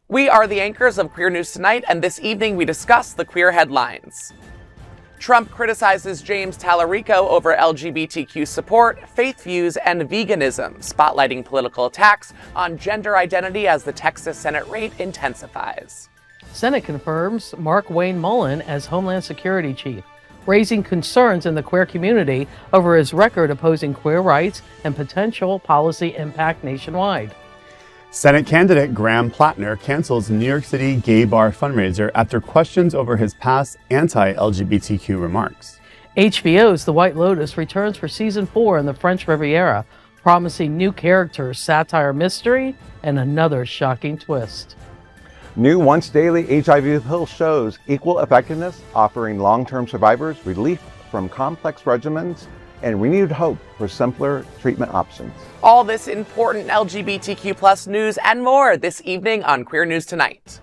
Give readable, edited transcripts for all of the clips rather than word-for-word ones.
We are the anchors of Queer News Tonight, and this evening we discuss the queer headlines. Trump criticizes James Talarico over LGBTQ support, faith views, and veganism, spotlighting political attacks on gender identity as the Texas Senate raid intensifies. Senate confirms Mark Wayne Mullin as Homeland Security Chief, raising concerns in the queer community over his record opposing queer rights and potential policy impact nationwide. Senate candidate Graham Plattner cancels New York City gay bar fundraiser after questions over his past anti-LGBTQ remarks. HBO's The White Lotus returns for season 4 in the French Riviera, promising new characters, satire, mystery, and another shocking twist. New once-daily HIV pill shows equal effectiveness, offering long-term survivors relief from complex regimens and renewed hope for simpler treatment options. All this important LGBTQ plus news and more this evening on Queer News Tonight.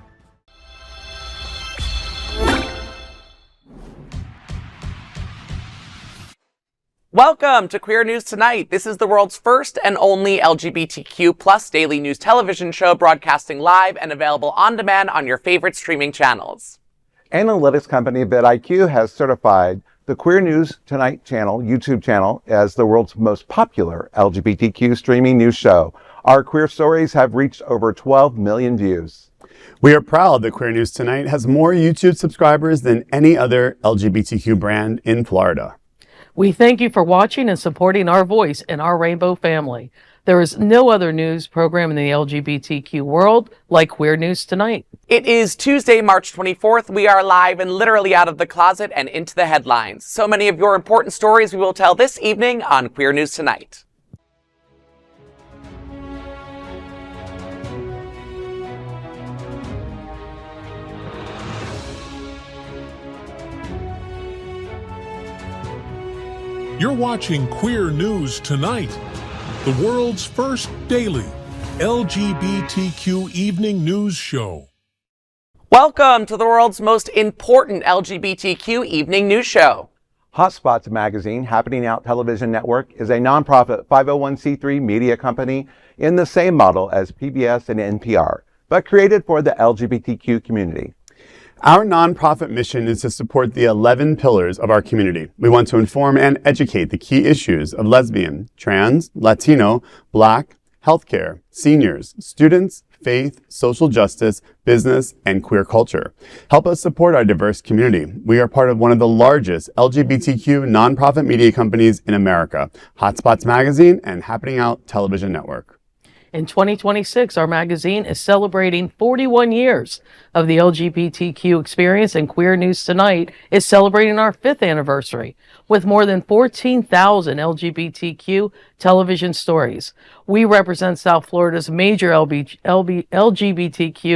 Welcome to Queer News Tonight. This is the world's first and only LGBTQ plus daily news television show, broadcasting live and available on demand on your favorite streaming channels. Analytics company vidIQ has certified the Queer News Tonight channel, YouTube channel, as the world's most popular LGBTQ streaming news show. Our queer stories have reached over 12 million views. We are proud that Queer News Tonight has more YouTube subscribers than any other LGBTQ brand in Florida. We thank you for watching and supporting our voice and our rainbow family. There is no other news program in the LGBTQ world like Queer News Tonight. It is Tuesday, March 24th. We are live and literally out of the closet and into the headlines. So many of your important stories we will tell this evening on Queer News Tonight. You're watching Queer News Tonight, the world's first daily LGBTQ evening news show. Welcome to the world's most important LGBTQ evening news show. Hotspots magazine, Happening Out Television Network, is a nonprofit 501c3 media company in the same model as PBS and NPR, but created for the LGBTQ community. Our nonprofit mission is to support the 11 pillars of our community. We want to inform and educate the key issues of lesbian, trans, Latino, Black, healthcare, seniors, students, faith, social justice, business, and queer culture. Help us support our diverse community. We are part of one of the largest LGBTQ nonprofit media companies in America, Hotspots Magazine and Happening Out Television Network. In 2026, our magazine is celebrating 41 years of the LGBTQ experience, and Queer News Tonight is celebrating our 5th anniversary with more than 14,000 LGBTQ television stories. We represent South Florida's major LGBTQ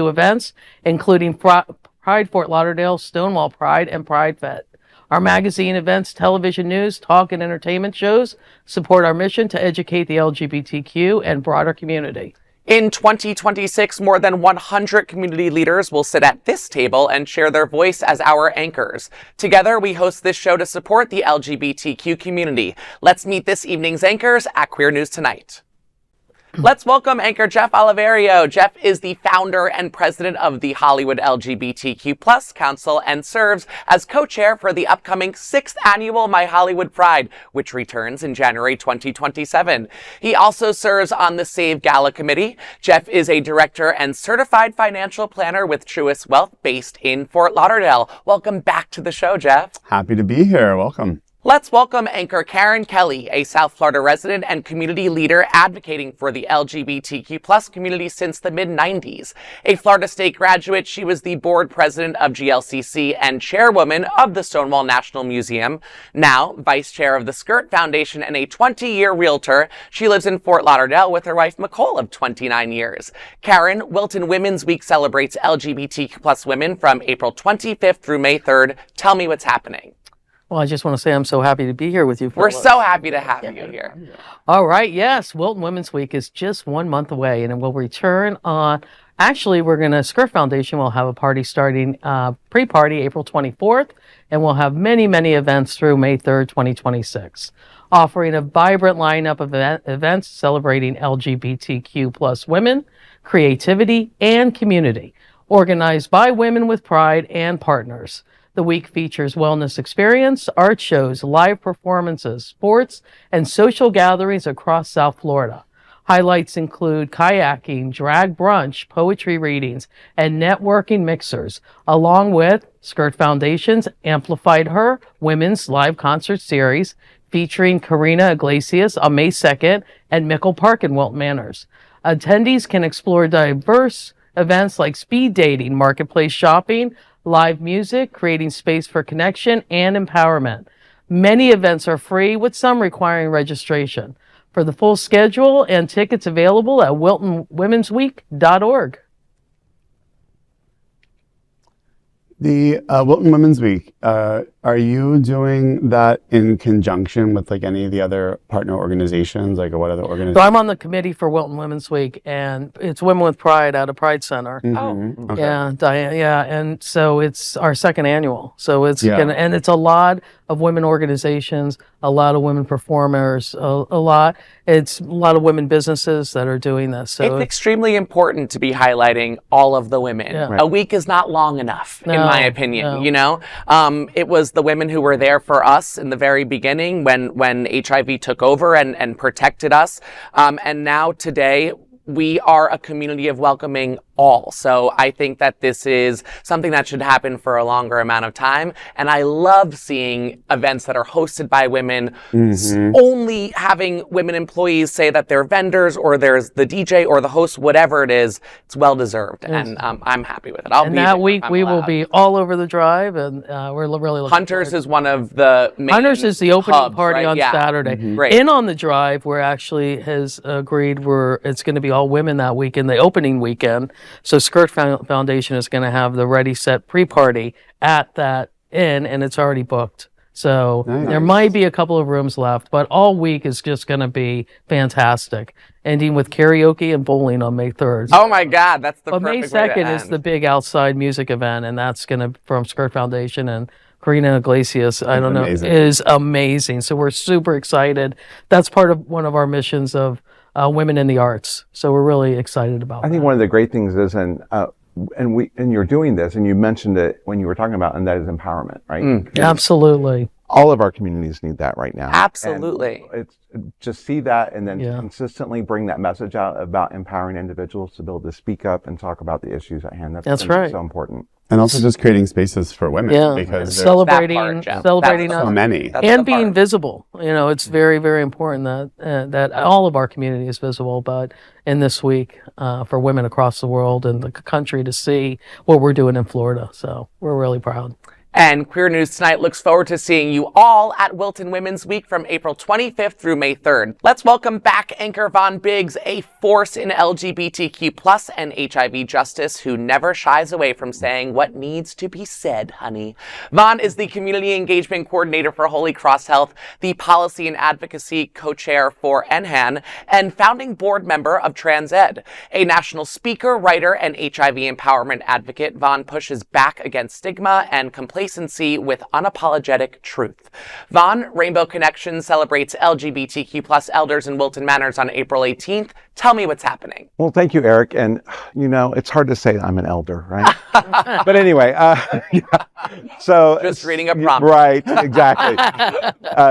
events, including Pride Fort Lauderdale, Stonewall Pride, and Pride Fest. Our magazine, events, television news, talk, and entertainment shows support our mission to educate the LGBTQ and broader community. In 2026, more than 100 community leaders will sit at this table and share their voice as our anchors. Together, we host this show to support the LGBTQ community. Let's meet this evening's anchors at Queer News Tonight. Let's welcome anchor Jeff Oliverio. Jeff is the founder and president of the Hollywood LGBTQ Plus Council and serves as co-chair for the upcoming 6th annual My Hollywood Pride, which returns in January 2027. He also serves on the Save Gala Committee. Jeff is a director and certified financial planner with Truist Wealth based in Fort Lauderdale. Welcome back to the show, Jeff. Happy to be here. Welcome. Let's welcome anchor Karen Kelley, a South Florida resident and community leader advocating for the LGBTQ plus community since the mid-90s. A Florida State graduate, she was the board president of GLCC and chairwoman of the Stonewall National Museum. Now, vice chair of the Skirt Foundation and a 20-year realtor, she lives in Fort Lauderdale with her wife Nicole of 29 years. Karen, Wilton Women's Week celebrates LGBTQ plus women from April 25th through May 3rd. Tell me what's happening. Well, I just want to say I'm so happy to be here with you. We're so happy to have you here. All right. Yes. Wilton Women's Week is just 1 month away, and it will return on, actually, Skirt Foundation will have a party starting pre-party April 24th, and we'll have many, many events through May 3rd, 2026, offering a vibrant lineup of events celebrating LGBTQ plus women, creativity, and community, organized by Women with Pride and partners. The week features wellness experience, art shows, live performances, sports, and social gatherings across South Florida. Highlights include kayaking, drag brunch, poetry readings, and networking mixers, along with Skirt Foundation's Amplified Her Women's Live Concert Series, featuring Karina Iglesias on May 2nd at Mickle Park in Wilton Manors. Attendees can explore diverse events like speed dating, marketplace shopping, live music, creating space for connection and empowerment. Many events are free, with some requiring registration. For the full schedule and tickets available at wiltonwomensweek.org. The Wilton Women's Week, are you doing that in conjunction with like any of the other partner organizations? Like what other organizations? So I'm on the committee for Wilton Women's Week, and it's Women with Pride out of Pride Center. Mm-hmm. Okay. Yeah, Diane, yeah, and so it's our second annual. So it's and it's a lot of women organizations, a lot of women performers, it's a lot of women businesses that are doing this. So it's extremely important to be highlighting all of the women. Yeah. Right. A week is not long enough, in my opinion. No. You know, it was the women who were there for us in the very beginning when HIV took over and protected us. And now today, we are a community of welcoming all. So I think that this is something that should happen for a longer amount of time. And I love seeing events that are hosted by women, only having women employees say that they're vendors, or there's the DJ or the host, whatever it is. It's well deserved. And I'm happy with it. I'll be that there week if I'm we will allowed. be all over the drive, and we're really looking Hunters forward. is one of the main Hunters is the opening hubs, party right? on Yeah. Saturday. Right. In on the drive, we're actually has agreed it's going to be all women that weekend, the opening weekend. So Skirt Foundation is going to have the Ready Set pre-party at that inn, and it's already booked. So there might be a couple of rooms left, but all week is just going to be fantastic, ending with karaoke and bowling on May 3rd. Oh my God, that's the But May perfect way to 2nd is end. the big outside music event, and that's going to from Skirt Foundation, and Karina Iglesias, is amazing. So we're super excited. That's part of one of our missions of women in the arts. So we're really excited about I think one of the great things is, and you're doing this, and you mentioned it when you were talking about, and that is empowerment, right? Absolutely. All of our communities need that right now. Absolutely. And it's just see that, and then Yeah. consistently bring that message out about empowering individuals to be able to speak up and talk about the issues at hand. That's gonna be right. so important. And also just creating spaces for women. Yeah. Because there's Celebrating That part, Jeff. celebrating That's so us. many. That's And the being part. visible. You know, it's very, very important that all of our community is visible, but in this week, for women across the world and the country to see what we're doing in Florida. So we're really proud. And Queer News Tonight looks forward to seeing you all at Wilton Women's Week from April 25th through May 3rd. Let's welcome back anchor Von Biggs, a force in LGBTQ+ and HIV justice who never shies away from saying what needs to be said, honey. Von is the Community Engagement Coordinator for Holy Cross Health, the Policy and Advocacy Co-Chair for NHAN, and founding board member of TransEd. A national speaker, writer, and HIV empowerment advocate, Von pushes back against stigma and complacency with unapologetic truth. Von, Rainbow Connection celebrates LGBTQ+ elders in Wilton Manors on April 18th. Tell me what's happening. Well, thank you, Eric. And, you know, it's hard to say I'm an elder, right? But anyway, so... Just reading a prompt. Right, exactly.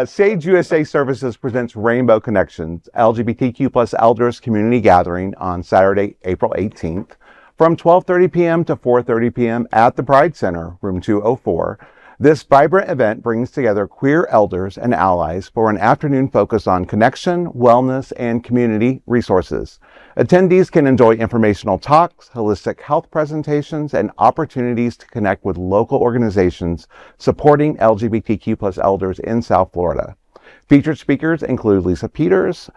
Sage USA Services presents Rainbow Connections, LGBTQ+ Elders Community Gathering on Saturday, April 18th. From 12:30 p.m. to 4:30 p.m. at the Pride Center, room 204. This vibrant event brings together queer elders and allies for an afternoon focus on connection, wellness, and community resources. Attendees can enjoy informational talks, holistic health presentations, and opportunities to connect with local organizations supporting LGBTQ+ elders in South Florida. Featured speakers include Lisa Peters,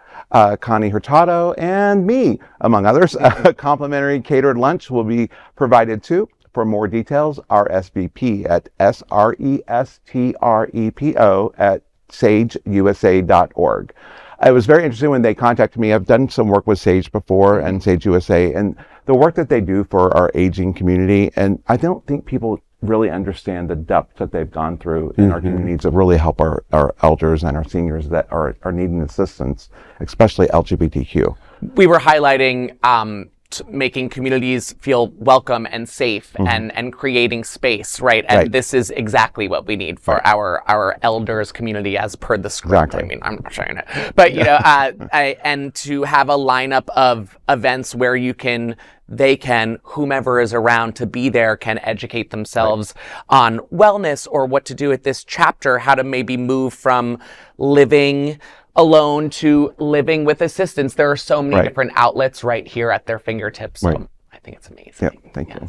Connie Hurtado, and me, among others. A complimentary catered lunch will be provided too. For more details, RSVP at SRESTREPO@sageusa.org. It was very interesting when they contacted me. I've done some work with Sage before and Sage USA, and the work that they do for our aging community, and I don't think people really understand the depth that they've gone through in our communities to really help our elders and our seniors that are needing assistance, especially LGBTQ. We were highlighting making communities feel welcome and safe and creating space, right? And this is exactly what we need for our elders community as per the script. I mean, I'm not saying it, but you know, and to have a lineup of events where whomever is around to be there can educate themselves on wellness or what to do at this chapter, how to maybe move from living alone to living with assistance. There are so many different outlets right here at their fingertips. So I think it's amazing. Yeah, thank you.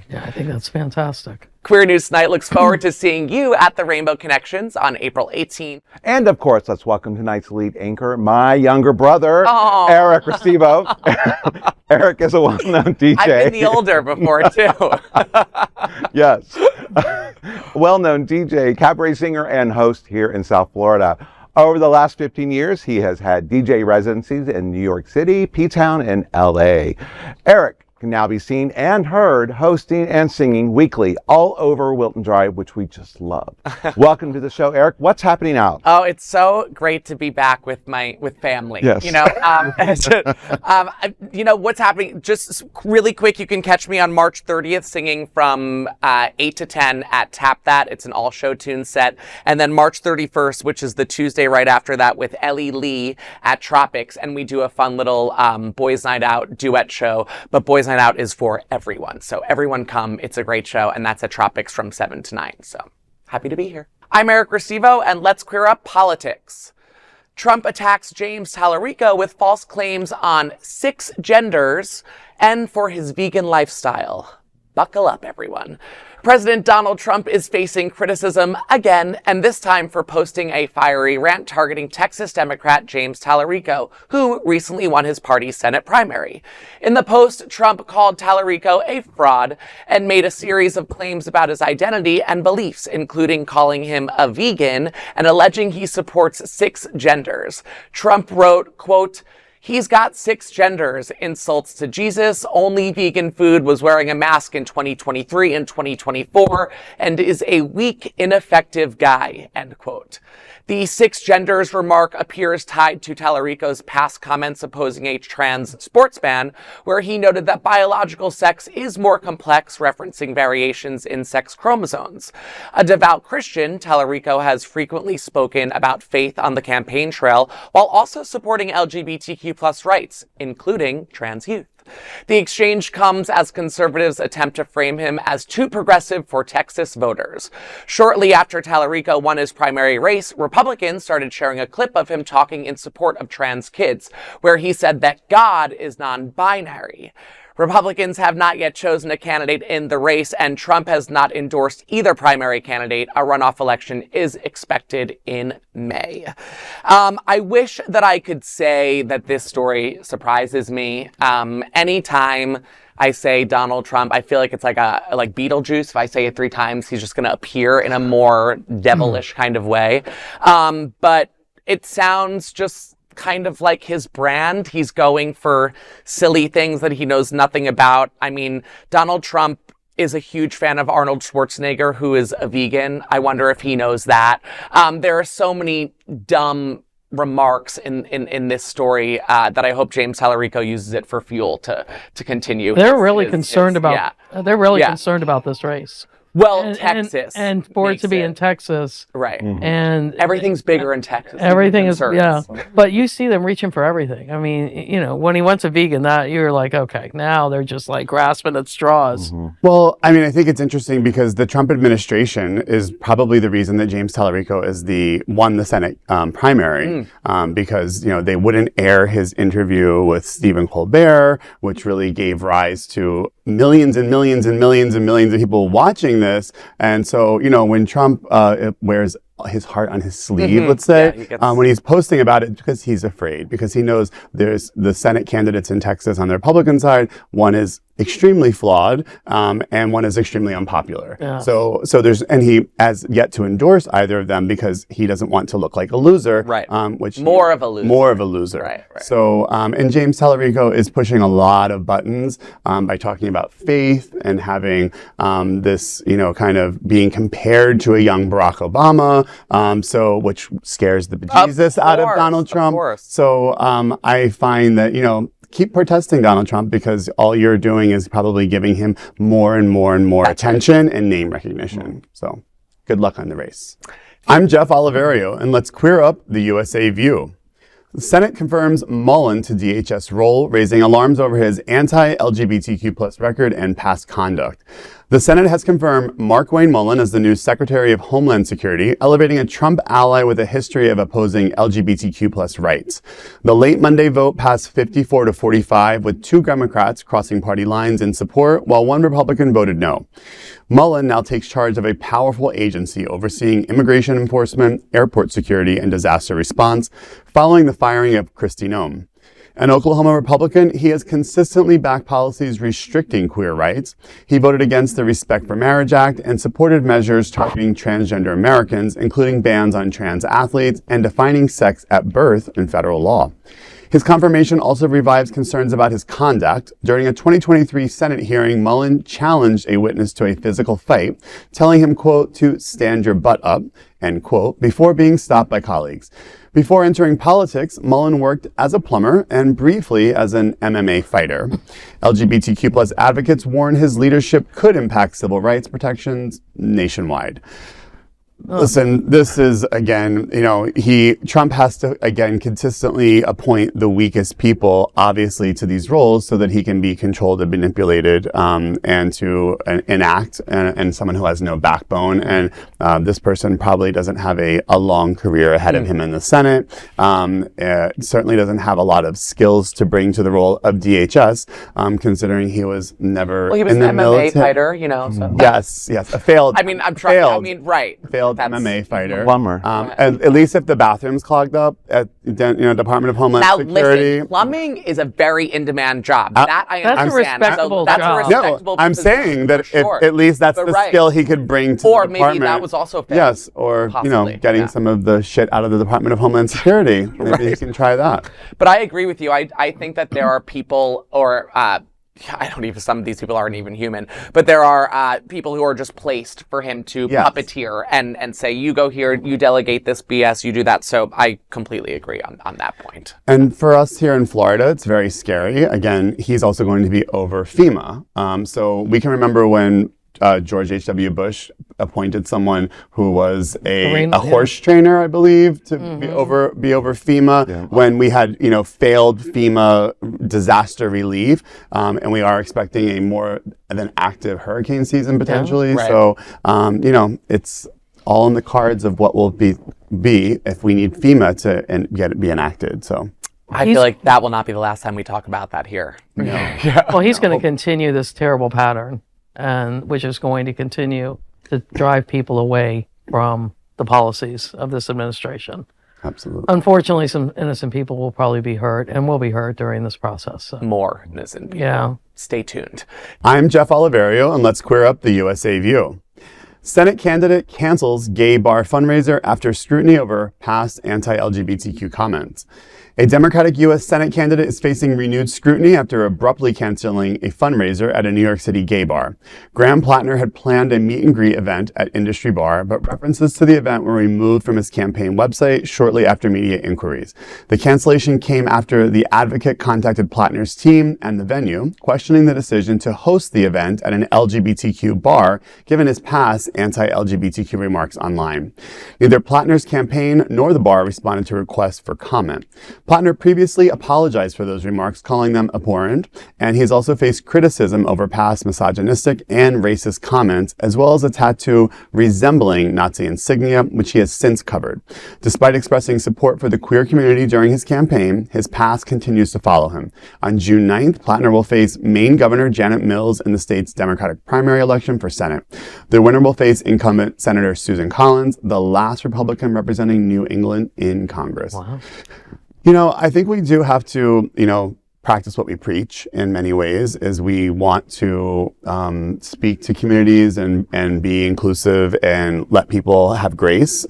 Yeah, I think that's fantastic. Queer News Tonight looks forward to seeing you at the Rainbow Connections on April 18th. And of course, let's welcome tonight's lead anchor, my younger brother, Eric Restivo. Eric is a well-known DJ. I've been the older before too. Yes. Well-known DJ, cabaret singer, and host here in South Florida. Over the last 15 years, he has had DJ residencies in New York City, P-Town, and LA. Eric can now be seen and heard hosting and singing weekly all over Wilton Drive, which we just love. Welcome to the show, Eric. What's happening now? Oh, it's so great to be back with family. Yes. You know, you know what's happening. Just really quick, you can catch me on March 30th singing from 8 to 10 at Tap That. It's an all-show tune set, and then March 31st, which is the Tuesday right after that, with Ellie Lee at Tropics, and we do a fun little Boys Night Out duet show. But Boys Night Out is for everyone. So everyone come. It's a great show. And that's at Tropics from 7 to 9. So happy to be here. I'm Eric Restivo, and let's queer up politics. Trump attacks James Talarico with false claims on 6 genders and for his vegan lifestyle. Buckle up, everyone. President Donald Trump is facing criticism again, and this time for posting a fiery rant targeting Texas Democrat James Talarico, who recently won his party's Senate primary. In the post, Trump called Talarico a fraud and made a series of claims about his identity and beliefs, including calling him a vegan and alleging he supports 6 genders. Trump wrote, quote, "He's got 6 genders, insults to Jesus, only vegan food, was wearing a mask in 2023 and 2024, and is a weak, ineffective guy," end quote. The 6 genders remark appears tied to Talarico's past comments opposing a trans sports ban, where he noted that biological sex is more complex, referencing variations in sex chromosomes. A devout Christian, Talarico has frequently spoken about faith on the campaign trail, while also supporting LGBTQ+ rights, including trans youth. The exchange comes as conservatives attempt to frame him as too progressive for Texas voters. Shortly after Talarico won his primary race, Republicans started sharing a clip of him talking in support of trans kids, where he said that God is non-binary. Republicans have not yet chosen a candidate in the race, and Trump has not endorsed either primary candidate. A runoff election is expected in May. I wish that I could say that this story surprises me. Anytime I say Donald Trump, I feel like it's like Beetlejuice. If I say it 3 times, he's just going to appear in a more devilish kind of way. But it sounds just kind of like his brand. He's going for silly things that he knows nothing about. I mean, Donald Trump is a huge fan of Arnold Schwarzenegger, who is a vegan. I wonder if he knows that. There are so many dumb remarks in this story that I hope James Talarico uses it for fuel to continue. They're really concerned about this race. Well, Texas. And for it to be in Texas. Right. Mm-hmm. And everything's bigger in Texas. Everything is, yeah. But you see them reaching for everything. I mean, you know, when he went to vegan, that you're like, okay, now they're just like grasping at straws. Mm-hmm. Well, I mean, I think it's interesting because the Trump administration is probably the reason that James Talarico won the Senate primary, because, you know, they wouldn't air his interview with Stephen Colbert, which really gave rise to millions and millions and millions and millions of people watching this. And so, you know, when Trump wears his heart on his sleeve, let's say, when he's posting about it, because he's afraid, because he knows there's the Senate candidates in Texas on the Republican side. One is extremely flawed, and one is extremely unpopular. Yeah. So and he has yet to endorse either of them because he doesn't want to look like a loser. Right. More of a loser. Right. So, and James Talarico is pushing a lot of buttons by talking about faith and having this, you know, kind of being compared to a young Barack Obama. Which scares the bejesus out of Donald Trump. So I find that, you know, keep protesting Donald Trump, because all you're doing is probably giving him more and more and more attention and name recognition. So good luck on the race. I'm Jeff Oliverio, and let's queer up the USA view. The Senate confirms Mullin to DHS role, raising alarms over his anti-LGBTQ+ record and past conduct. The Senate has confirmed Markwayne Mullin as the new Secretary of Homeland Security, elevating a Trump ally with a history of opposing LGBTQ+ rights. The late Monday vote passed 54-45, with 2 Democrats crossing party lines in support, while 1 Republican voted no. Mullin now takes charge of a powerful agency overseeing immigration enforcement, airport security, and disaster response, following the firing of Kristi Noem. An Oklahoma Republican, he has consistently backed policies restricting queer rights. He voted against the Respect for Marriage Act and supported measures targeting transgender Americans, including bans on trans athletes and defining sex at birth in federal law. His confirmation also revives concerns about his conduct. During a 2023 Senate hearing, Mullin challenged a witness to a physical fight, telling him, quote, to stand your butt up, end quote, before being stopped by colleagues. Before entering politics, Mullin worked as a plumber and briefly as an MMA fighter. LGBTQ+ advocates warn his leadership could impact civil rights protections nationwide. Listen, this is, again, Trump has to, again, consistently appoint the weakest people, obviously, to these roles so that he can be controlled and manipulated, and to enact, and someone who has no backbone. And this person probably doesn't have a long career ahead of him in the Senate. Certainly doesn't have a lot of skills to bring to the role of DHS, considering he was never he was in an the MMA military. fighter, So. Yes, a failed. Failed MMA fighter. Plumber. At least if the bathroom's clogged up at Department of Homeland Security. Listen, plumbing is a very in-demand job. That I That's understand. a respectable That's job. a respectable I'm position, saying that for sure. at least that's the skill he could bring to or the department. maybe that was also failed. Yes, or Possibly, getting some of the shit out of the Department of Homeland Security. Maybe he can try that. But I agree with you. I think that there are people, or some of these people aren't even human, but there are people who are just placed for him to puppeteer and say, you go here, you delegate this BS, you do that. So I completely agree on that point. And for us here in Florida, it's very scary. Again, he's also going to be over FEMA. So we can remember when George H.W. Bush appointed someone who was a horse trainer, I believe, to be over FEMA when we had, failed FEMA disaster relief. And we are expecting a more than active hurricane season potentially. Right. So, it's all in the cards of what will be if we need FEMA to get it be enacted. So I feel like that will not be the last time we talk about that here. Well, he's going to continue this terrible pattern, and which is going to continue to drive people away from the policies of this administration. Absolutely. Unfortunately, some innocent people will probably be hurt and will be hurt during this process. So. More innocent people. Yeah. Stay tuned. I'm Jeff Oliverio, and let's queer up the USA view. Senate candidate cancels gay bar fundraiser after scrutiny over past anti-LGBTQ comments. A Democratic U.S. Senate candidate is facing renewed scrutiny after abruptly canceling a fundraiser at a New York City gay bar. Graham Plattner had planned a meet and greet event at Industry Bar, but references to the event were removed from his campaign website shortly after media inquiries. The cancellation came after the advocate contacted Plattner's team and the venue, questioning the decision to host the event at an LGBTQ bar, given his past anti-LGBTQ remarks online. Neither Plattner's campaign nor the bar responded to requests for comment. Plattner previously apologized for those remarks, calling them abhorrent, and he has also faced criticism over past misogynistic and racist comments, as well as a tattoo resembling Nazi insignia, which he has since covered. Despite expressing support for the queer community during his campaign, his past continues to follow him. On June 9th, Plattner will face Maine Governor Janet Mills in the state's Democratic primary election for Senate. The winner will face incumbent Senator Susan Collins, the last Republican representing New England in Congress. Wow. I think we do have to, practice what we preach in many ways, is we want to speak to communities and be inclusive and let people have grace.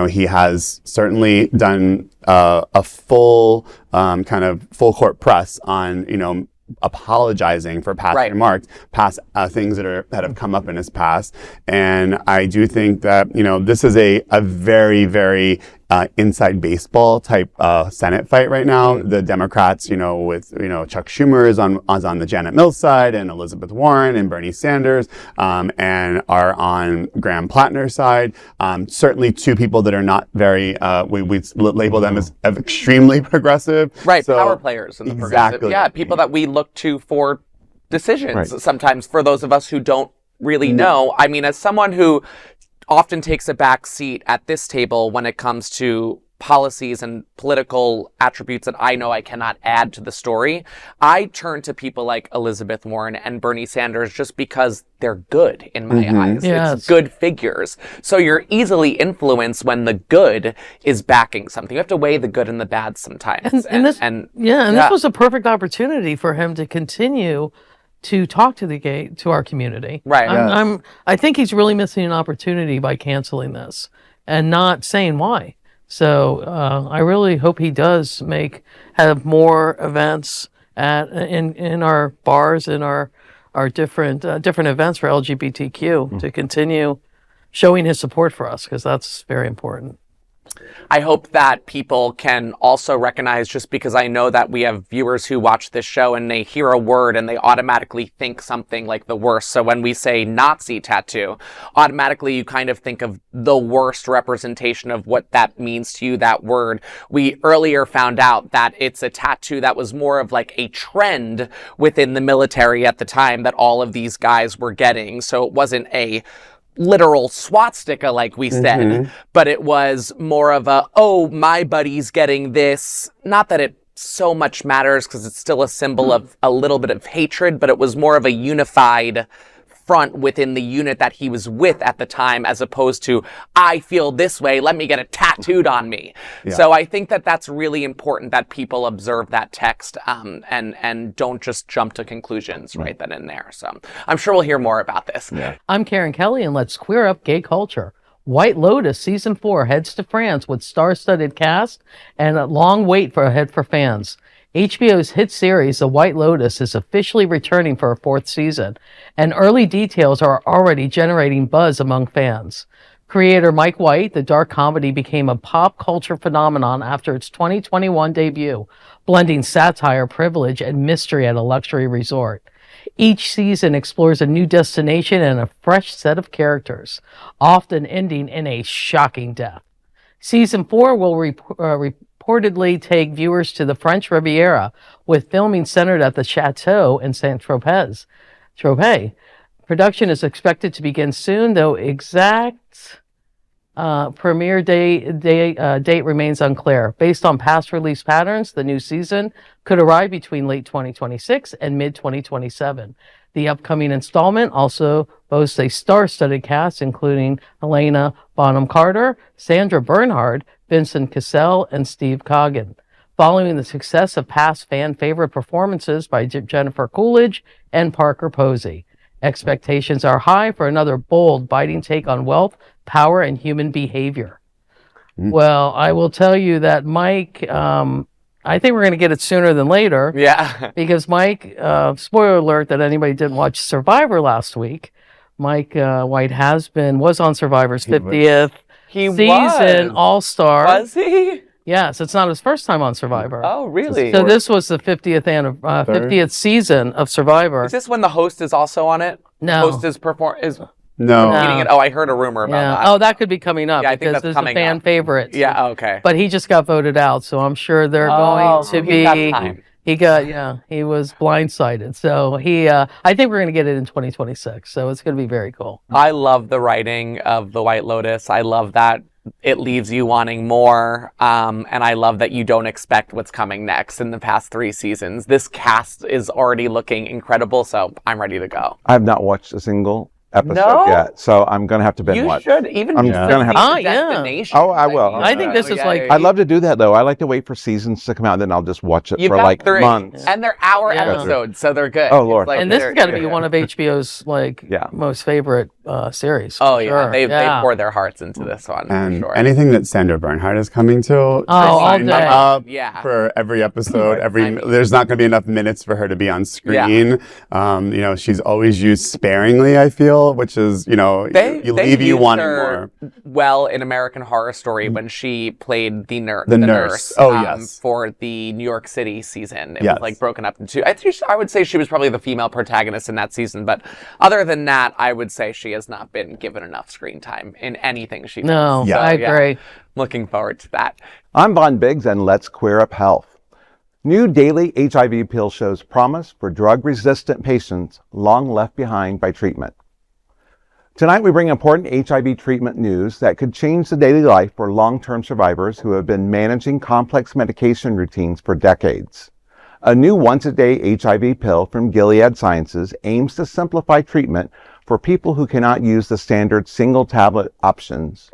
He has certainly done a full kind of full court press on, apologizing for past remarks, past things that have come up in his past. And I do think that, this is a very, very inside baseball type Senate fight right now. The Democrats, with Chuck Schumer is on the Janet Mills side, and Elizabeth Warren and Bernie Sanders, and are on Graham Plattner's side. Certainly two people that are not very, we label them as extremely progressive. Right, So, power players in the progressive. exactly. Yeah, people that we look to for decisions. Right. Sometimes for those of us who don't really know. I mean, as someone who often takes a back seat at this table when it comes to policies and political attributes that I know I cannot add to the story, I turn to people like Elizabeth Warren and Bernie Sanders just because they're good in my eyes. Yes. It's good figures. So you're easily influenced when the good is backing something. You have to weigh the good and the bad sometimes. This was a perfect opportunity for him to continue to talk to our community. Right. I think he's really missing an opportunity by canceling this and not saying why. So I really hope he does have more events in our bars and our different events for LGBTQ to continue showing his support for us, because that's very important. I hope that people can also recognize, just because I know that we have viewers who watch this show and they hear a word and they automatically think something like the worst. So when we say Nazi tattoo, automatically you kind of think of the worst representation of what that means to you, that word. We earlier found out that it's a tattoo that was more of like a trend within the military at the time that all of these guys were getting. So it wasn't a literal swastika like we said, but it was more of a, oh, my buddy's getting this. Not that it so much matters, because it's still a symbol of a little bit of hatred, but it was more of a unified front within the unit that he was with at the time, as opposed to, I feel this way, let me get it tattooed on me. Yeah. So I think that that's really important, that people observe that text and don't just jump to conclusions right then and there. So I'm sure we'll hear more about this. Yeah. I'm Karen Kelley, and let's queer up gay culture. White Lotus Season 4 heads to France with star-studded cast and a long wait ahead for fans. HBO's hit series, The White Lotus, is officially returning for a 4th season, and early details are already generating buzz among fans. Creator Mike White, the dark comedy became a pop culture phenomenon after its 2021 debut, blending satire, privilege, and mystery at a luxury resort. Each season explores a new destination and a fresh set of characters, often ending in a shocking death. Season 4 will reportedly take viewers to the French Riviera, with filming centered at the Chateau in Saint-Tropez. Production is expected to begin soon, though exact premiere date remains unclear. Based on past release patterns, the new season could arrive between late 2026 and mid-2027. The upcoming installment also boasts a star-studded cast, including Helena Bonham Carter, Sandra Bernhard, Vincent Cassel, and Steve Coggan. Following the success of past fan-favorite performances by Jennifer Coolidge and Parker Posey, expectations are high for another bold, biting take on wealth, power, and human behavior. Well, I will tell you that Mike, I think we're going to get it sooner than later. Yeah. Because Mike, spoiler alert that anybody didn't watch Survivor last week, Mike White was on Survivor's 50th season All-Star. Was he? Yes, it's not his first time on Survivor. Oh, really? So this was the 50th season of Survivor. Is this when the host is also on it? No. The host is No. competing it? Oh, I heard a rumor about that. Oh, that could be coming up, Yeah, I think because that's there's coming a fan up. favorite. Yeah, okay. But he just got voted out, so I'm sure they're going to he got be. time. He was blindsided. So I think we're going to get it in 2026. So it's going to be very cool. I love the writing of The White Lotus. I love that it leaves you wanting more. And I love that you don't expect what's coming next in the past 3 seasons. This cast is already looking incredible, so I'm ready to go. I have not watched a single episode No? yet, so I'm going to have to binge You watch. should even I'm just gonna have see to- the yeah. destination. Oh, I will. I think this is like- I'd love to do that, though. I like to wait for seasons to come out, then I'll just watch it You've for got like 3, months. and they're hour Yeah. episodes, so they're good. Oh, Lord. It's like And this they're- has got to be one of HBO's Yeah. most favorite series. Oh, for yeah. sure. They poured their hearts into this one, And for sure. anything that Sandra Bernhard is coming to, all sign day. up Yeah. for every episode. Right. There's not going to be enough minutes for her to be on screen. She's always used sparingly, I feel, which is, you leave you used wanting her more. well in American Horror Story when she played the nurse. Yes. For the New York City season. It Yes. was like broken up into two. I would say she was probably the female protagonist in that season, but other than that, I would say she has not been given enough screen time in anything she does. No, Yeah. I agree. Looking forward to that. I'm Von Biggs, and let's queer up health. New daily HIV pill shows promise for drug-resistant patients long left behind by treatment. Tonight we bring important HIV treatment news that could change the daily life for long-term survivors who have been managing complex medication routines for decades. A new once-a-day HIV pill from Gilead Sciences aims to simplify treatment for people who cannot use the standard single-tablet options.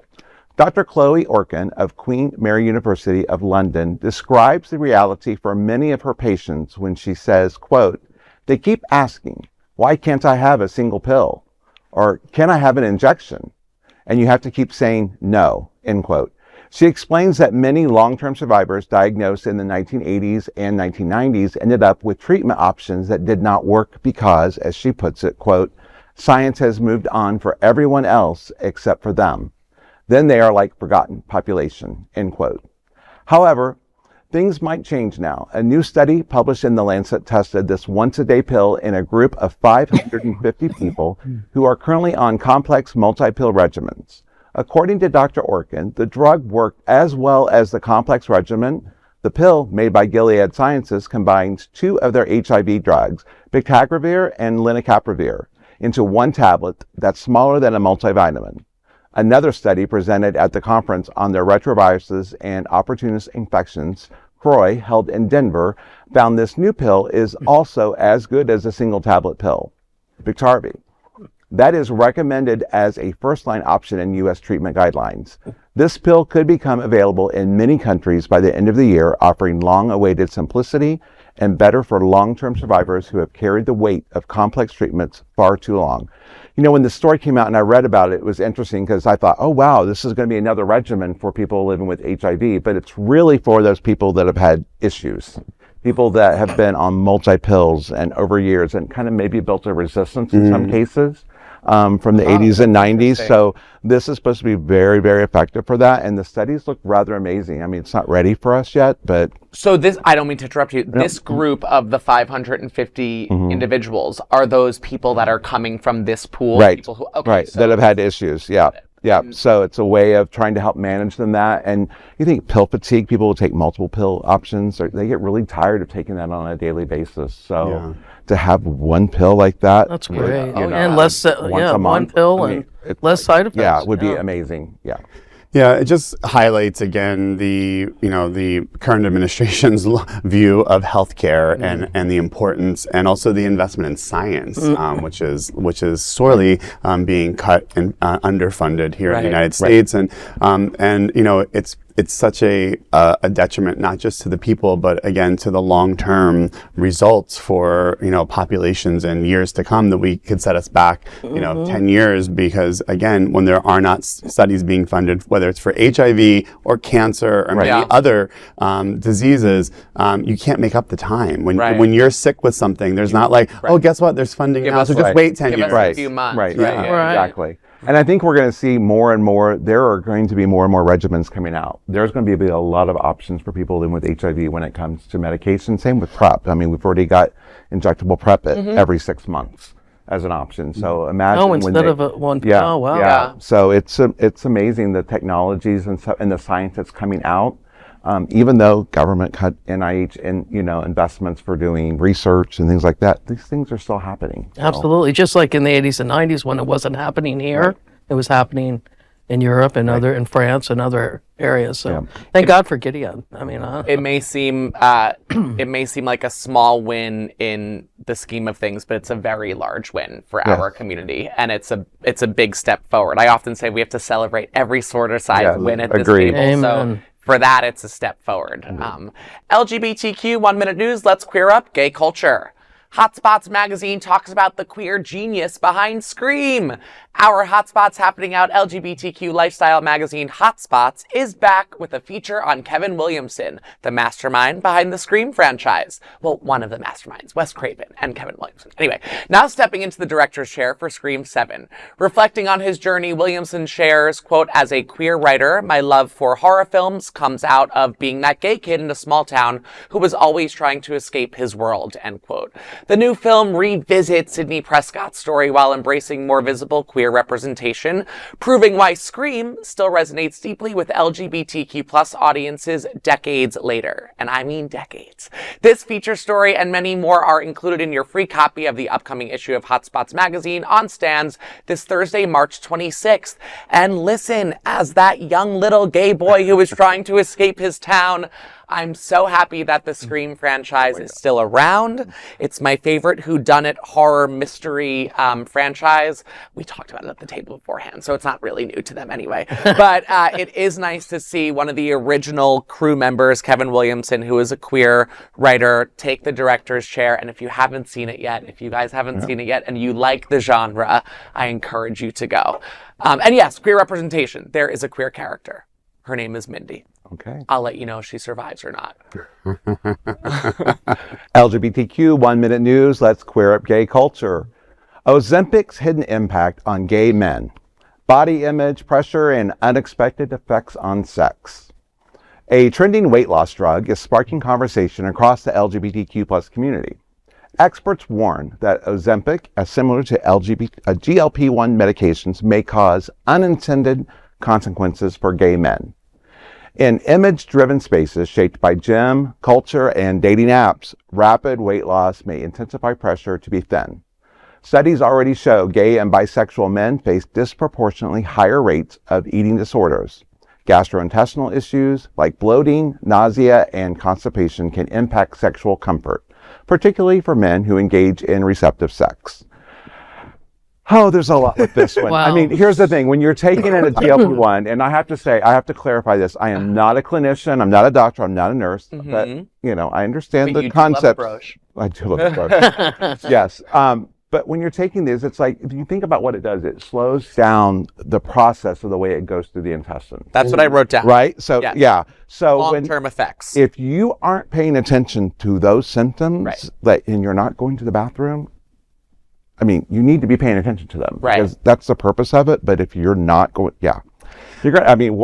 Dr. Chloe Orkin of Queen Mary University of London describes the reality for many of her patients when she says, quote, "They keep asking, why can't I have a single pill? Or can I have an injection?" And you have to keep saying no, end quote. She explains that many long-term survivors diagnosed in the 1980s and 1990s ended up with treatment options that did not work because, as she puts it, quote, "Science has moved on for everyone else except for them. Then they are like forgotten population," end quote. However, things might change now. A new study published in The Lancet tested this once-a-day pill in a group of 550 people who are currently on complex multi-pill regimens. According to Dr. Orkin, the drug worked as well as the complex regimen. The pill, made by Gilead Sciences, combines two of their HIV drugs, bictegravir and lenacapavir, into one tablet that's smaller than a multivitamin. Another study presented at the conference on the retroviruses and opportunist infections, CROI, held in Denver, found this new pill is also as good as a single tablet pill, Biktarvy. That is recommended as a first-line option in U.S. treatment guidelines. This pill could become available in many countries by the end of the year, offering long-awaited simplicity and better for long-term survivors who have carried the weight of complex treatments far too long. You know, when the story came out and I read about it, it was interesting because I thought, oh, wow, this is going to be another regimen for people living with HIV, but it's really for those people that have had issues, people that have been on multi-pills and over years and kind of maybe built a resistance in some cases. From the 80s and 90s. So this is supposed to be very, very effective for that. And the studies look rather amazing. I mean, it's not ready for us yet, but... So this, I don't mean to interrupt you, this group of the 550 individuals, are those people that are coming from this pool? Right, People who, okay, right, so that have had issues, yeah. Yeah, so it's a way of trying to help manage them that. And you think pill fatigue, people will take multiple pill options, or they get really tired of taking that on a daily basis. So to have one pill like that. That's great. You know, And less, once a one month, pill I mean, and less side effects. Yeah, it would be amazing, yeah. Yeah, it just highlights again the current administration's view of healthcare and the importance and also the investment in science, which is sorely being cut and underfunded here in the United States, and it's such a detriment not just to the people but again to the long-term results for populations and years to come that we could set us back 10 years, because again, when there are not studies being funded, whether it's for HIV or cancer or many other diseases, you can't make up the time when you're sick with something. There's not like, oh, guess what, there's funding now, so just wait 10 years. Give us a few months. Right. Exactly. And I think we're going to see more and more, there are going to be more and more regimens coming out. There's going to be a lot of options for people living with HIV when it comes to medication. Same with PrEP. I mean, we've already got injectable PrEP at every 6 months as an option. So imagine instead of one. Yeah, oh, wow. Yeah. So it's amazing the technologies and the science that's coming out. Even though government cut NIH and investments for doing research and things like that, these things are still happening. Absolutely, just like in the 80s and 90s when it wasn't happening here, it was happening in Europe and in France and other areas. So thank God for Gilead. I mean, it may seem like a small win in the scheme of things, but it's a very large win for our community, and it's a big step forward. I often say we have to celebrate every sort of size win at this table. Amen. So for that, it's a step forward. LGBTQ 1 Minute News, let's queer up gay culture. Hotspots magazine talks about the queer genius behind Scream. Our Hotspots happening out LGBTQ lifestyle magazine Hotspots is back with a feature on Kevin Williamson, the mastermind behind the Scream franchise. Well, one of the masterminds, Wes Craven and Kevin Williamson. Anyway, now stepping into the director's chair for Scream 7. Reflecting on his journey, Williamson shares, quote, "As a queer writer, my love for horror films comes out of being that gay kid in a small town who was always trying to escape his world," end quote. The new film revisits Sidney Prescott's story while embracing more visible queer representation, proving why Scream still resonates deeply with LGBTQ plus audiences decades later. And I mean decades. This feature story and many more are included in your free copy of the upcoming issue of Hotspots magazine on stands this Thursday, March 26th. And listen, as that young little gay boy who is trying to escape his town, I'm so happy that the Scream franchise is still around. It's my favorite whodunit horror mystery franchise. We talked about it at the table beforehand, so it's not really new to them anyway. But it is nice to see one of the original crew members, Kevin Williamson, who is a queer writer, take the director's chair. And if you haven't seen it yet, if you guys haven't seen it yet and you like the genre, I encourage you to go. And yes, queer representation. There is a queer character. Her name is Mindy. Okay. I'll let you know if she survives or not. LGBTQ 1 Minute News. Let's queer up gay culture. Ozempic's hidden impact on gay men. Body image, pressure, and unexpected effects on sex. A trending weight loss drug is sparking conversation across the LGBTQ plus community. Experts warn that Ozempic, as similar to GLP-1 medications, may cause unintended consequences for gay men. In image-driven spaces shaped by gym, culture, and dating apps, rapid weight loss may intensify pressure to be thin. Studies already show gay and bisexual men face disproportionately higher rates of eating disorders. Gastrointestinal issues like bloating, nausea, and constipation can impact sexual comfort, particularly for men who engage in receptive sex. Oh, there's a lot with this one. Wow. I mean, here's the thing. When you're taking in a GLP-1, and I have to say, I have to clarify this. I am not a clinician. I'm not a doctor. I'm not a nurse. But, you know, I understand the concept. I do love a brooch. Yes. But when you're taking these, it's like, if you think about what it does, it slows down the process of the way it goes through the intestine. That's what I wrote down. Right? So, Yes. yeah. So Long-term effects. if you aren't paying attention to those symptoms, and you're not going to the bathroom, I mean, you need to be paying attention to them. Right. Because that's the purpose of it. But if you're not going, you're going to, I mean,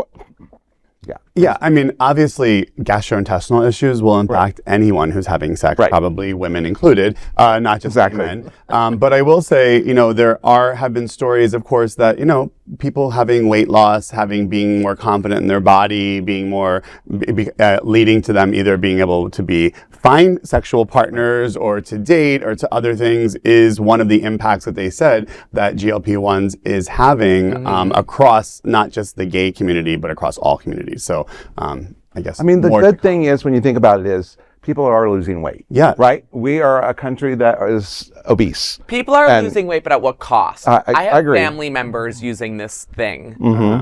Yeah, I mean, obviously, gastrointestinal issues will impact anyone who's having sex, probably women included, not just men. But I will say, you know, there have been stories, of course, that, you know, people having weight loss, being more confident in their body, being more, leading to them either being able to find sexual partners or to date or to other things is one of the impacts that they said that GLP-1s is having across not just the gay community, but across all communities. So I guess. I mean, the good thing is when you think about it is people are losing weight. Yeah. Right? We are a country that is obese. People are losing weight, but at what cost? I have agree. family members using this thing,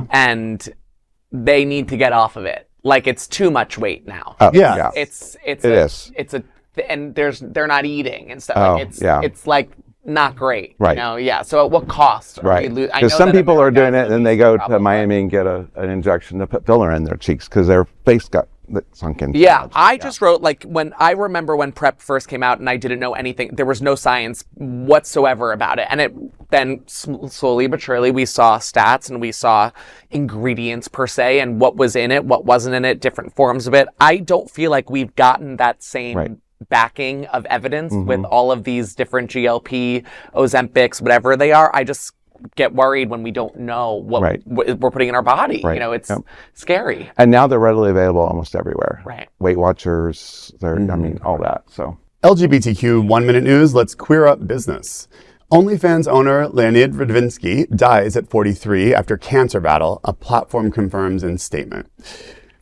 and they need to get off of it. Like, it's too much weight now. Yeah. And they're not eating and stuff. It's like not great. Right. You know? Yeah. So at what cost? Right. Because some people are doing it and then they go to Miami and get an injection to put filler in their cheeks because their face got sunk in. Yeah, I just wrote, like, I remember when PrEP first came out and I didn't know anything, there was no science whatsoever about it. And then slowly but surely we saw stats and we saw ingredients per se and what was in it, what wasn't in it, different forms of it. I don't feel like we've gotten that same backing of evidence with all of these different GLP, Ozempics, whatever they are. I just get worried when we don't know what we're putting in our body. You know, it's scary. And now they're readily available almost everywhere. Right. Weight Watchers, I mean, all that. So LGBTQ 1 Minute News, let's queer up business. OnlyFans owner Leonid Radvinsky dies at 43 after cancer battle, a platform confirms in statement.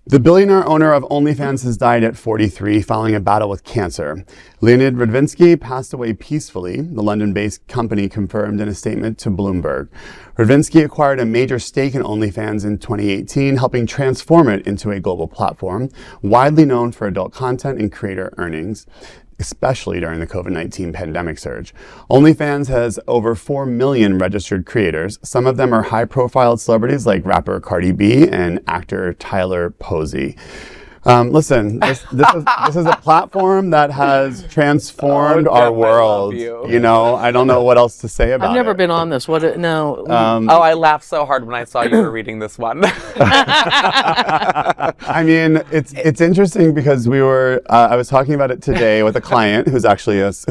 The billionaire owner of OnlyFans has died at 43 following a battle with cancer. Leonid Radvinsky passed away peacefully, the London-based company confirmed in a statement to Bloomberg. Radvinsky acquired a major stake in OnlyFans in 2018, helping transform it into a global platform, widely known for adult content and creator earnings. especially during the COVID-19 pandemic surge. OnlyFans has over 4 million registered creators. Some of them are high-profile celebrities like rapper Cardi B and actor Tyler Posey. Listen, this is a platform that has transformed our world. You know, I don't know what else to say about it. I've never been on this. No. I laughed so hard when I saw you were reading this one. I mean, it's interesting because I was talking about it today with a client who's actually is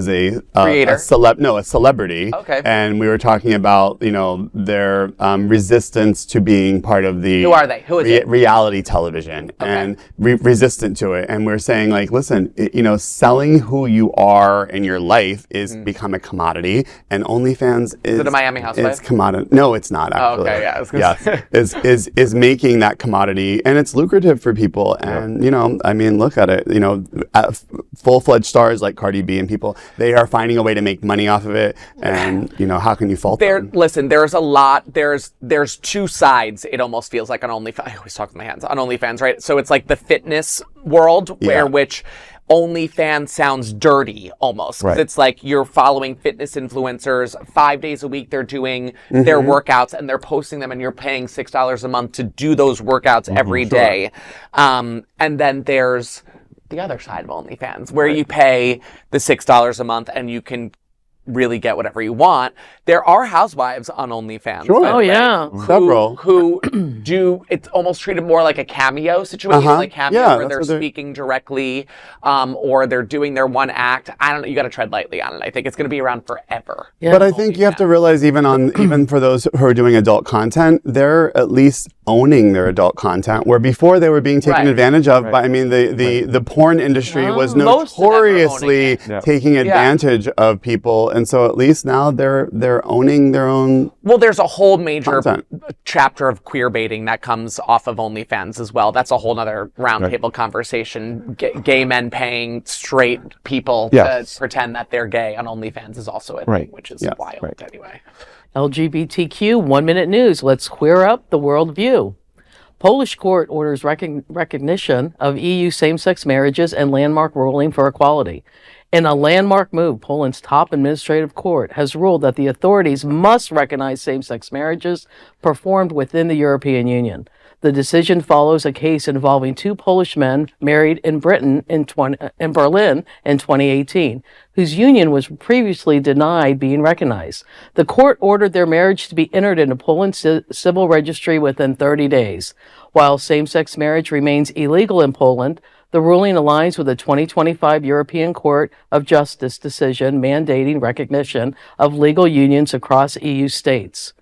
a creator, a celebrity. Okay. And we were talking about their resistance to being part of the Who are they? Who is it? Reality television. Okay. And resistant to it. And we're saying, like, listen, selling who you are in your life is become a commodity, and OnlyFans is it a Miami Housewife? It's commodity. No, it's not actually. Oh, okay, yeah. Is making that commodity, and it's lucrative for people. And I mean, look at it. Full-fledged stars like Cardi B and people, they are finding a way to make money off of it. And how can you fault them? Listen, there's a lot. There's two sides. It almost feels like on OnlyFans. I always talk with my hands on OnlyFans, right? So it's like the fitness world which OnlyFans sounds dirty almost. Because it's like you're following fitness influencers 5 days a week. They're doing their workouts and they're posting them and you're paying $6 a month to do those workouts every day. And then there's the other side of OnlyFans where you pay the $6 a month and you can really get whatever you want. There are housewives on OnlyFans. Sure. Oh, yeah. Several. Who do, it's almost treated more like a cameo situation, like Cameo, where they're speaking directly, or they're doing their one act. I don't know. You got to tread lightly on it. I think it's going to be around forever. Yeah. But I think you have to realize even for those who are doing adult content, they're at least owning their adult content, where before they were being taken advantage of by, I mean, the porn industry was notoriously taking advantage of people. And so at least now they're owning their own. Well, there's a whole major content. chapter of queer baiting that comes off of OnlyFans as well. That's a whole other roundtable conversation. Gay men paying straight people to pretend that they're gay on OnlyFans is also a thing, which is wild anyway. LGBTQ 1 Minute News. Let's queer up the world view. Polish court orders recognition of EU same-sex marriages and landmark ruling for equality. In a landmark move, Poland's top administrative court has ruled that the authorities must recognize same-sex marriages performed within the European Union. The decision follows a case involving two Polish men married in Berlin in 2018, whose union was previously denied being recognized. The court ordered their marriage to be entered into Poland's civil registry within 30 days. While same-sex marriage remains illegal in Poland, the ruling aligns with the 2025 European Court of Justice decision mandating recognition of legal unions across EU states.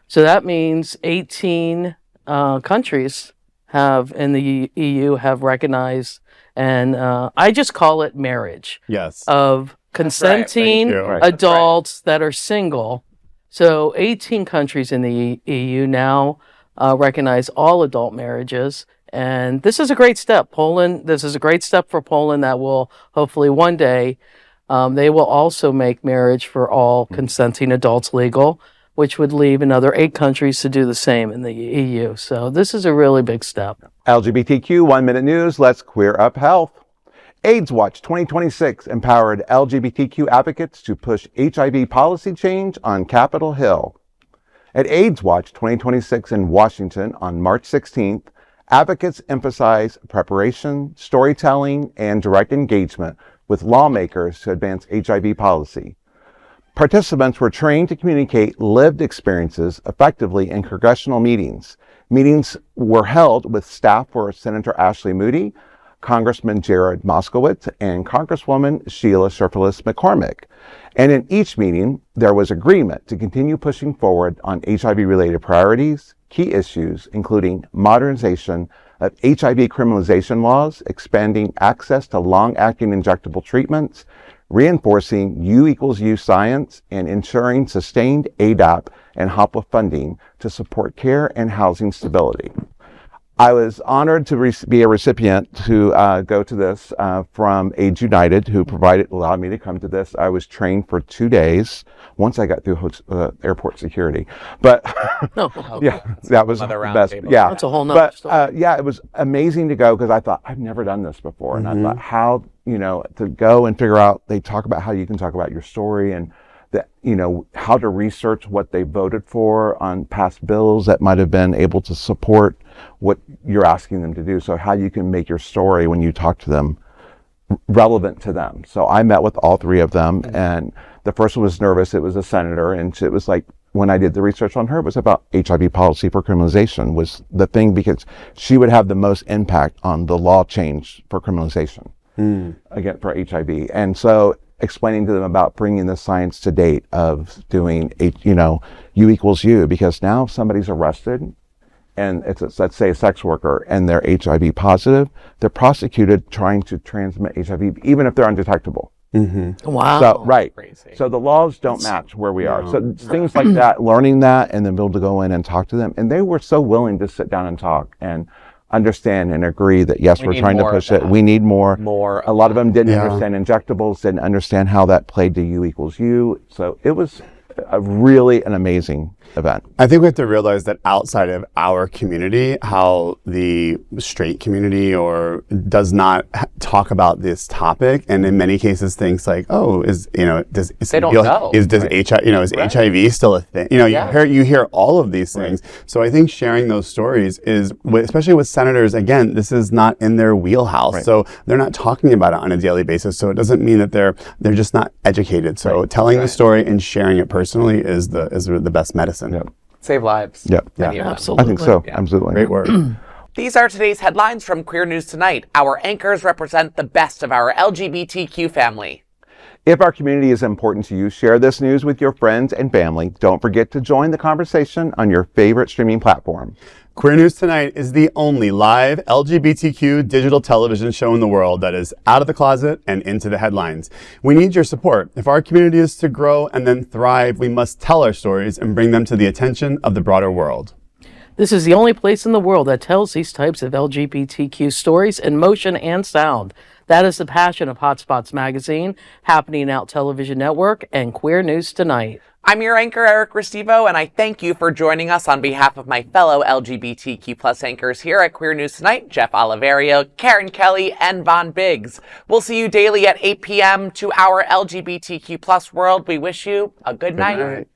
So that means 18 countries in the EU have recognized, and I just call it marriage. Yes. Of consenting adults that are single. So 18 countries in the EU now recognize all adult marriages. And this is a great step. This is a great step for Poland that will hopefully one day, they will also make marriage for all consenting adults legal, which would leave another 8 countries to do the same in the EU. So this is a really big step. LGBTQ 1 Minute News. Let's queer up health. AIDS Watch 2026 empowered LGBTQ advocates to push HIV policy change on Capitol Hill. At AIDS Watch 2026 in Washington on March 16th, advocates emphasize preparation, storytelling, and direct engagement with lawmakers to advance HIV policy. Participants were trained to communicate lived experiences effectively in congressional meetings. Meetings were held with staff for Senator Ashley Moody, Congressman Jared Moskowitz, and Congresswoman Sheila Sherfilis McCormick. And in each meeting, there was agreement to continue pushing forward on HIV-related priorities, key issues, including modernization of HIV criminalization laws, expanding access to long-acting injectable treatments, reinforcing U=U science, and ensuring sustained ADAP and HOPWA funding to support care and housing stability. I was honored to be a recipient to go to this from AIDS United, who allowed me to come to this. I was trained for 2 days once I got through airport security. But yeah, that was the best. That's a whole nother story. Yeah, it was amazing to go because I thought, I've never done this before. And I thought, how to go and figure out, they talk about how you can talk about your story and that, how to research what they voted for on past bills that might have been able to support what you're asking them to do. So how you can make your story when you talk to them relevant to them. So I met with all three of them, and the first one was nervous. It was a senator, and it was like, when I did the research on her, it was about HIV policy for criminalization was the thing, because she would have the most impact on the law change for criminalization again for HIV. And so explaining to them about bringing the science to date of doing U equals U, because now if somebody's arrested and it's let's say a sex worker and they're HIV positive, they're prosecuted trying to transmit HIV even if they're undetectable. Wow. So, right. Crazy. So the laws don't match where we are. So things like that, learning that, and then be able to go in and talk to them. And they were so willing to sit down and talk and understand and agree that, yes, we're trying to push it. We need more. A lot of them didn't understand injectables, didn't understand how that played to U equals U. So it was really an amazing event. I think we have to realize that outside of our community, how the straight community does not talk about this topic, and in many cases thinks like, oh, they don't know. Is HIV still a thing? You hear all of these things. So I think sharing those stories is, especially with senators, again, this is not in their wheelhouse, so they're not talking about it on a daily basis. So it doesn't mean that they're just not educated. So telling the story and sharing it personally is the best medicine. Yep. Save lives. Yep. Absolutely. I think so. Absolutely. Great work. These are today's headlines from Queer News Tonight. Our anchors represent the best of our LGBTQ family. If our community is important to you, share this news with your friends and family. Don't forget to join the conversation on your favorite streaming platform. Queer News Tonight is the only live LGBTQ digital television show in the world that is out of the closet and into the headlines. We need your support. If our community is to grow and then thrive, we must tell our stories and bring them to the attention of the broader world. This is the only place in the world that tells these types of LGBTQ stories in motion and sound. That is the passion of Hotspots magazine, Happening Out Television Network, and Queer News Tonight. I'm your anchor, Eric Restivo, and I thank you for joining us on behalf of my fellow LGBTQ plus anchors here at Queer News Tonight, Jeff Oliverio, Karen Kelley, and Von Biggs. We'll see you daily at 8 p.m. To our LGBTQ plus world, we wish you a good night.